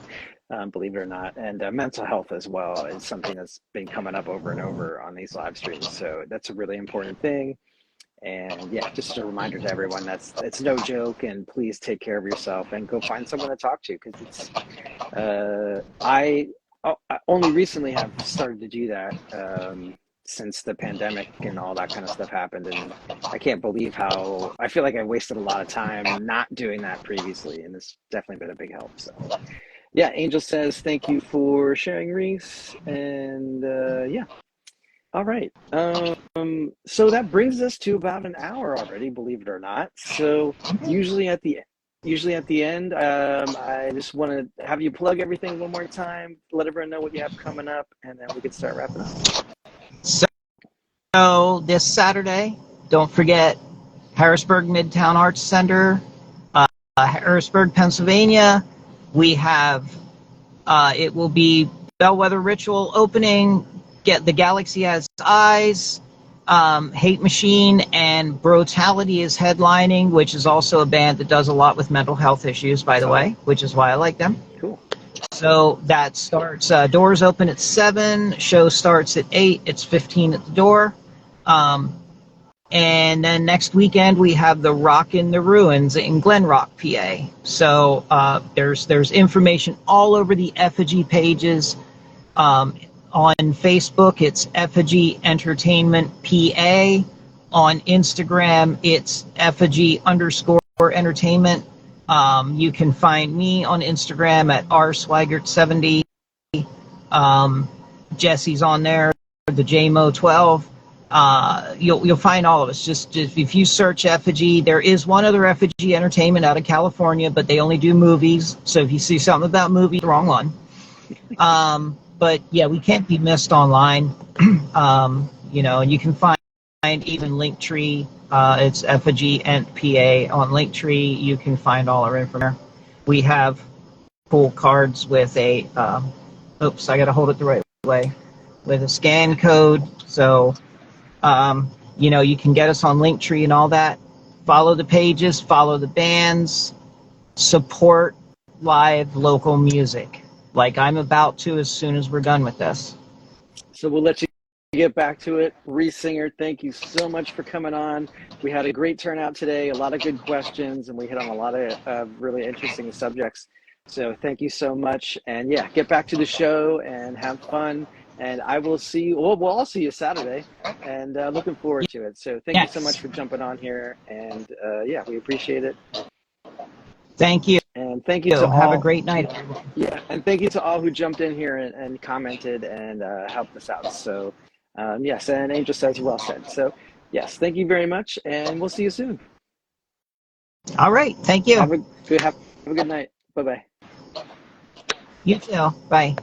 believe it or not. And mental health as well is something that's been coming up over and over on these live streams. So that's a really important thing. And yeah, just a reminder to everyone, it's no joke, and please take care of yourself and go find someone to talk to, because it's I only recently have started to do that since the pandemic and all that kind of stuff happened, and I can't believe how I feel like I wasted a lot of time not doing that previously, and it's definitely been a big help. So yeah, Angel says thank you for sharing, Resse, and yeah. All right. So that brings us to about an hour already, believe it or not. So usually at the end, I just want to have you plug everything one more time, let everyone know what you have coming up, and then we can start wrapping up. So this Saturday, don't forget Harrisburg Midtown Arts Center, Harrisburg, Pennsylvania. We have it will be Bellwether Ritual opening. Get The Galaxy Has Eyes, Hate Machine, and Brutality is headlining, which is also a band that does a lot with mental health issues, by the way, which is why I like them. Cool. So that starts, doors open at 7, show starts at 8, it's 15 at the door. And then next weekend we have the Rock in the Ruins in Glen Rock, PA. So there's information all over the Effigy pages. On Facebook, it's Effigy Entertainment PA. On Instagram, it's Effigy_entertainment. You can find me on Instagram at rswigert70. Jesse's on there, the JMO12. You'll find all of us. Just if you search Effigy, there is one other Effigy Entertainment out of California, but they only do movies. So if you see something about movies, the wrong one. But yeah, we can't be missed online. And you can find even Linktree. It's Effigy and PA on Linktree. You can find all our information. We have cool cards with a, oops, I got to hold it the right way, with a scan code. So, you can get us on Linktree and all that. Follow the pages, follow the bands, support live local music, like I'm about to as soon as we're done with this. So we'll let you get back to it. Resse Singer, thank you so much for coming on. We had a great turnout today, a lot of good questions, and we hit on a lot of really interesting subjects. So thank you so much. And yeah, get back to the show and have fun. And I will see you. Well, we'll all see you Saturday, and looking forward to it. So thank you so much Yes. for jumping on here, and yeah, we appreciate it. Thank you. And thank you to Have a all. great night. Yeah, and thank you to all who jumped in here and commented and helped us out. So yes, and Angel says well said. So yes, thank you very much, and we'll see you soon. All right. Thank you. Have a good night. Bye bye. You too. Bye.